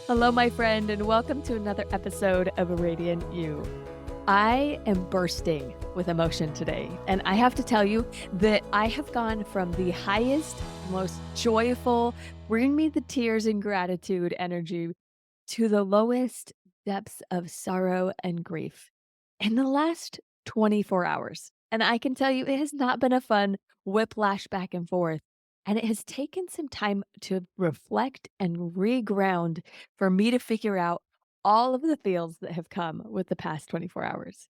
Hello, my friend, and welcome to another episode of Radiant You. I am bursting with emotion today, and I have to tell you that I have gone from the highest, most joyful, bring me the tears and gratitude energy to the lowest depths of sorrow and grief in the last 24 hours. And I can tell you, it has not been a fun whiplash back and forth. And it has taken some time to reflect and reground for me to figure out all of the feels that have come with the past 24 hours.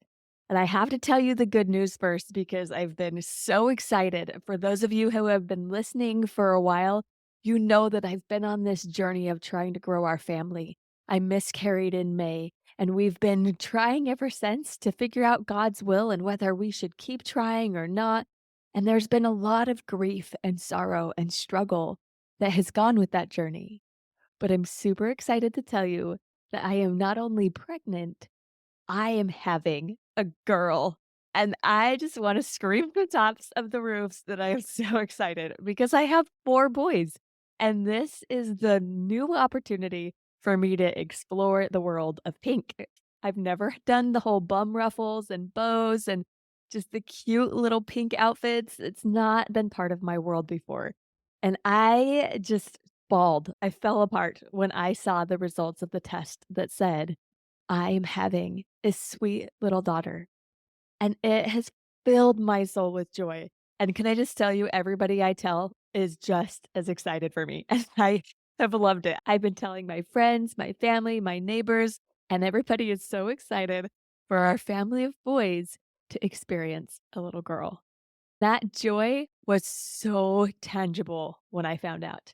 And I have to tell you the good news first because I've been so excited. For those of you who have been listening for a while, you know that I've been on this journey of trying to grow our family. I miscarried in May, and we've been trying ever since to figure out God's will and whether we should keep trying or not. And there's been a lot of grief and sorrow and struggle that has gone with that journey. But I'm super excited to tell you that I am not only pregnant, I am having a girl. And I just want to scream from the tops of the roofs that I am so excited because I have 4 boys. And this is the new opportunity for me to explore the world of pink. I've never done the whole bum ruffles and bows and just the cute little pink outfits. It's not been part of my world before. And I just bawled. I fell apart when I saw the results of the test that said I'm having a sweet little daughter, and it has filled my soul with joy. And can I just tell you, everybody I tell is just as excited for me, and I have loved it. I've been telling my friends, my family, my neighbors, and everybody is so excited for our family of boys to experience a little girl. That joy was so tangible when I found out.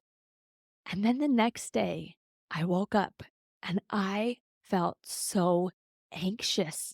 And then the next day, I woke up and I felt so anxious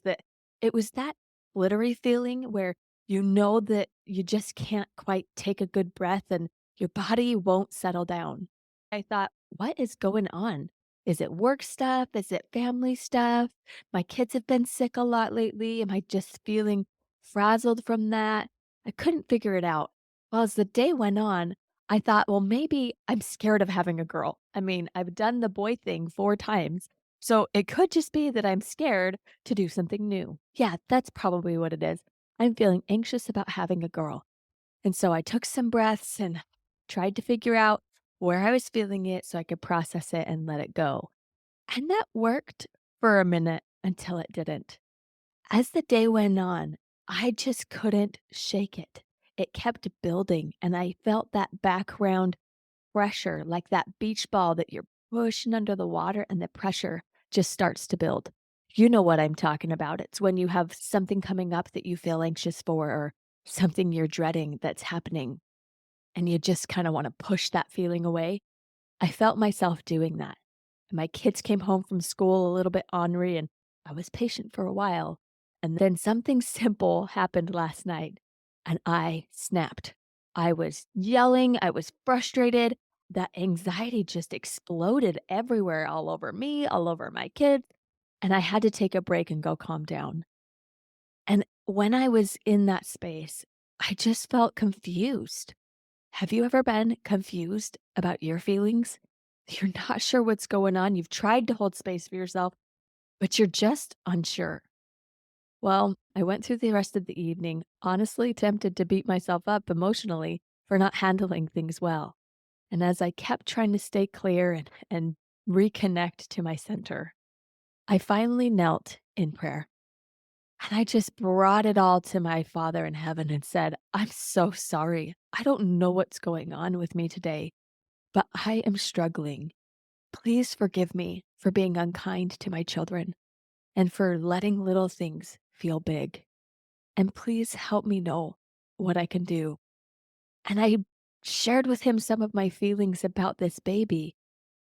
that it was that glittery feeling where you know that you just can't quite take a good breath and your body won't settle down. I thought, what is going on? Is it work stuff? Is it family stuff? My kids have been sick a lot lately. Am I just feeling frazzled from that? I couldn't figure it out. Well, as the day went on, I thought, well, maybe I'm scared of having a girl. I mean, I've done the boy thing 4 times, so it could just be that I'm scared to do something new. Yeah, that's probably what it is. I'm feeling anxious about having a girl. And so I took some breaths and tried to figure out where I was feeling it so I could process it and let it go. And that worked for a minute until it didn't. As the day went on, I just couldn't shake it. It kept building, and I felt that background pressure, like that beach ball that you're pushing under the water and the pressure just starts to build. You know what I'm talking about. It's when you have something coming up that you feel anxious for or something you're dreading that's happening, and you just kind of want to push that feeling away. I felt myself doing that. My kids came home from school a little bit ornery, and I was patient for a while. And then something simple happened last night, and I snapped. I was yelling, I was frustrated. That anxiety just exploded everywhere, all over me, all over my kids. And I had to take a break and go calm down. And when I was in that space, I just felt confused. Have you ever been confused about your feelings? You're not sure what's going on. You've tried to hold space for yourself, but you're just unsure. Well, I went through the rest of the evening, honestly tempted to beat myself up emotionally for not handling things well. And as I kept trying to stay clear and reconnect to my center, I finally knelt in prayer. And I just brought it all to my Father in heaven and said, I'm so sorry. I don't know what's going on with me today, but I am struggling. Please forgive me for being unkind to my children and for letting little things feel big. And please help me know what I can do. And I shared with him some of my feelings about this baby.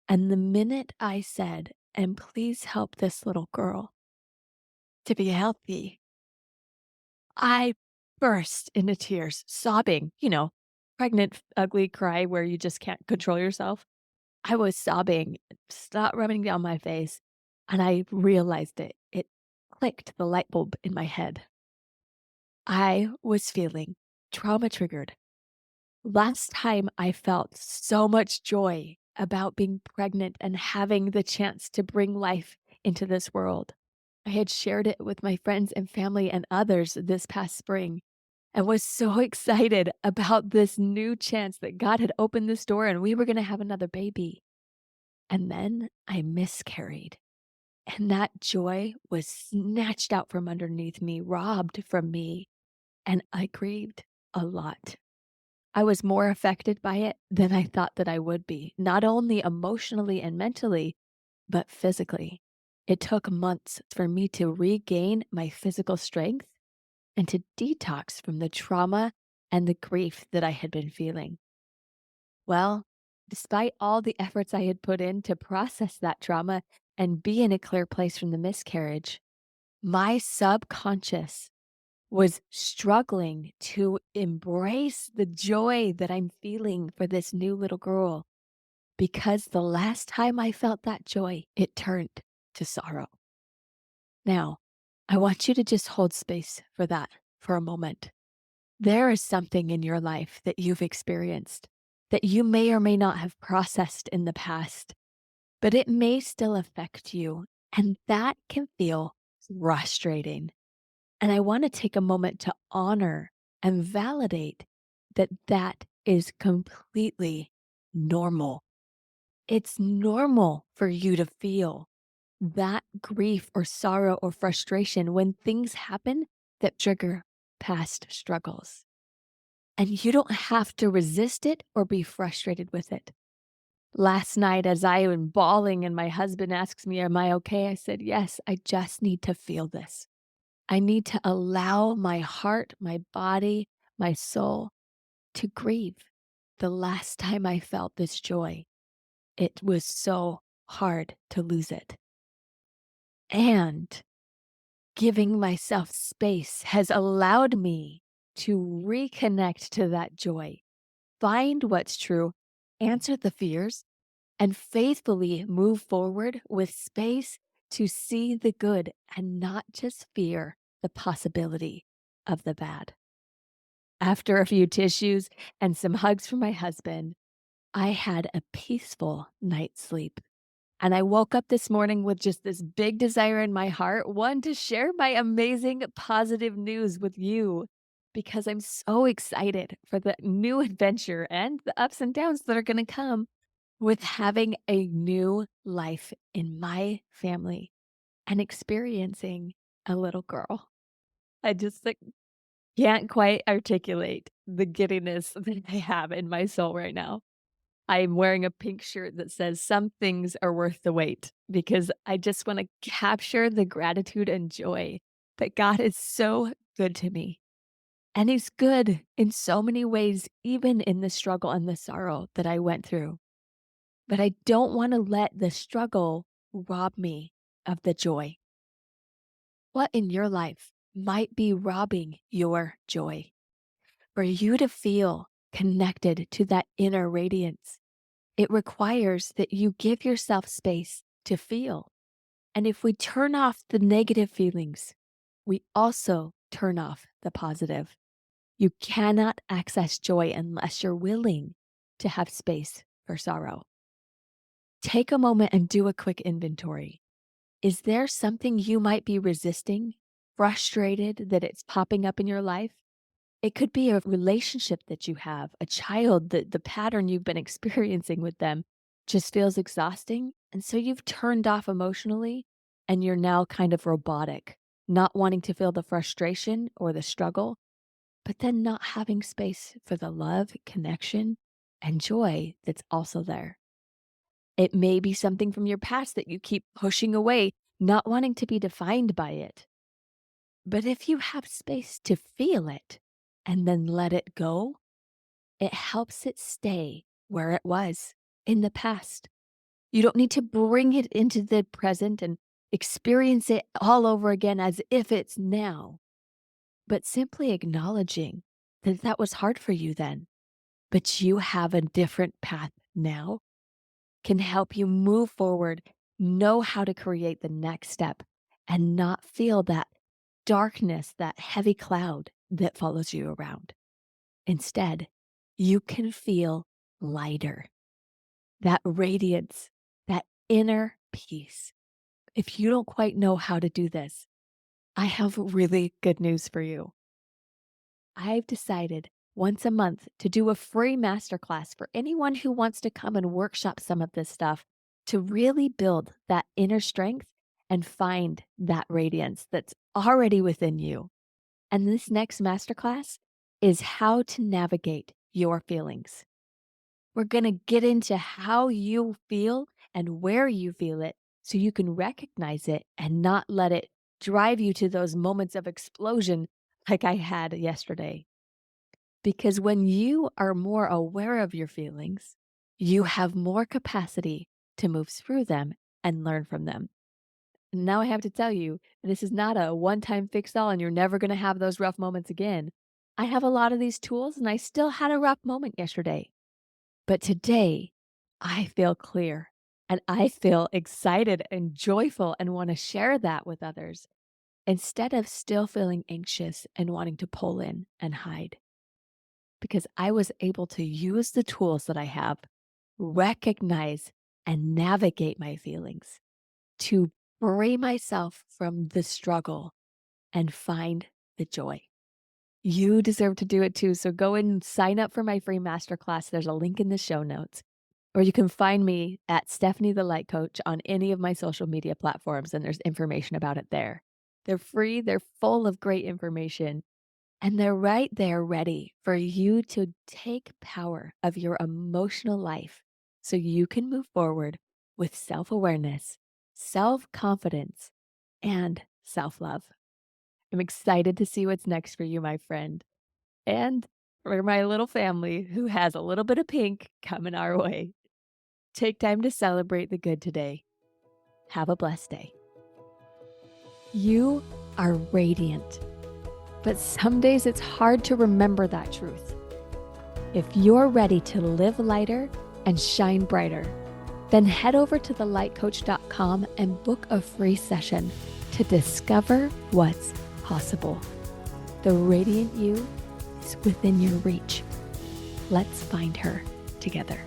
And the minute I said, and please help this little girl to be healthy, I burst into tears, sobbing, pregnant, ugly cry where you just can't control yourself. I was sobbing, snot running down my face, and I realized it. It clicked the light bulb in my head. I was feeling trauma triggered. Last time I felt so much joy about being pregnant and having the chance to bring life into this world. I had shared it with my friends and family and others this past spring and was so excited about this new chance that God had opened this door and we were going to have another baby. And then I miscarried. And that joy was snatched out from underneath me, robbed from me, and I grieved a lot. I was more affected by it than I thought that I would be, not only emotionally and mentally, but physically. It took months for me to regain my physical strength and to detox from the trauma and the grief that I had been feeling. Well, despite all the efforts I had put in to process that trauma and be in a clear place from the miscarriage, my subconscious was struggling to embrace the joy that I'm feeling for this new little girl because the last time I felt that joy, it turned to sorrow. Now, I want you to just hold space for that for a moment. There is something in your life that you've experienced that you may or may not have processed in the past, but it may still affect you. And that can feel frustrating. And I want to take a moment to honor and validate that that is completely normal. It's normal for you to feel that grief or sorrow or frustration when things happen that trigger past struggles. And you don't have to resist it or be frustrated with it. Last night, as I am bawling and my husband asks me, "Am I okay?" I said, "Yes, I just need to feel this. I need to allow my heart, my body, my soul to grieve." The last time I felt this joy, it was so hard to lose it. And giving myself space has allowed me to reconnect to that joy, find what's true, answer the fears, and faithfully move forward with space to see the good and not just fear the possibility of the bad. After a few tissues and some hugs from my husband, I had a peaceful night's sleep. And I woke up this morning with just this big desire in my heart, one, to share my amazing positive news with you because I'm so excited for the new adventure and the ups and downs that are going to come with having a new life in my family and experiencing a little girl. I just like, can't quite articulate the giddiness that I have in my soul right now. I'm wearing a pink shirt that says some things are worth the wait because I just want to capture the gratitude and joy that God is so good to me. And He's good in so many ways, even in the struggle and the sorrow that I went through. But I don't want to let the struggle rob me of the joy. What in your life might be robbing your joy? For you to feel connected to that inner radiance, it requires that you give yourself space to feel. And if we turn off the negative feelings, we also turn off the positive. You cannot access joy unless you're willing to have space for sorrow. Take a moment and do a quick inventory. Is there something you might be resisting, frustrated that it's popping up in your life? It could be a relationship that you have, a child that the pattern you've been experiencing with them just feels exhausting. And so you've turned off emotionally and you're now kind of robotic, not wanting to feel the frustration or the struggle, but then not having space for the love, connection, and joy that's also there. It may be something from your past that you keep pushing away, not wanting to be defined by it. But if you have space to feel it and then let it go, it helps it stay where it was in the past. You don't need to bring it into the present and experience it all over again as if it's now, but simply acknowledging that that was hard for you then, but you have a different path now can help you move forward, know how to create the next step, and not feel that darkness, that heavy cloud that follows you around. Instead, you can feel lighter. that radiance, that inner peace. If you don't quite know how to do this, I have really good news for you. I've decided once a month to do a free masterclass for anyone who wants to come and workshop some of this stuff to really build that inner strength and find that radiance that's already within you. And this next masterclass is how to navigate your feelings. We're going to get into how you feel and where you feel it so you can recognize it and not let it drive you to those moments of explosion like I had yesterday. Because when you are more aware of your feelings, you have more capacity to move through them and learn from them. And now I have to tell you, this is not a one time fix all and you're never going to have those rough moments again. I have a lot of these tools and I still had a rough moment yesterday. But today, I feel clear and I feel excited and joyful and want to share that with others instead of still feeling anxious and wanting to pull in and hide. Because I was able to use the tools that I have, recognize and navigate my feelings to free myself from the struggle and find the joy. You deserve to do it too. So go and sign up for my free masterclass. There's a link in the show notes. Or you can find me at Stephanie the Light Coach on any of my social media platforms, and there's information about it there. They're free, they're full of great information, and they're right there ready for you to take power of your emotional life so you can move forward with self awareness, self confidence, and self love. I'm excited to see what's next for you, my friend, and for my little family who has a little bit of pink coming our way. Take time to celebrate the good today. Have a blessed day. You are radiant, but some days it's hard to remember that truth. If you're ready to live lighter and shine brighter, then head over to thelightcoach.com and book a free session to discover what's possible. The radiant you is within your reach. Let's find her together.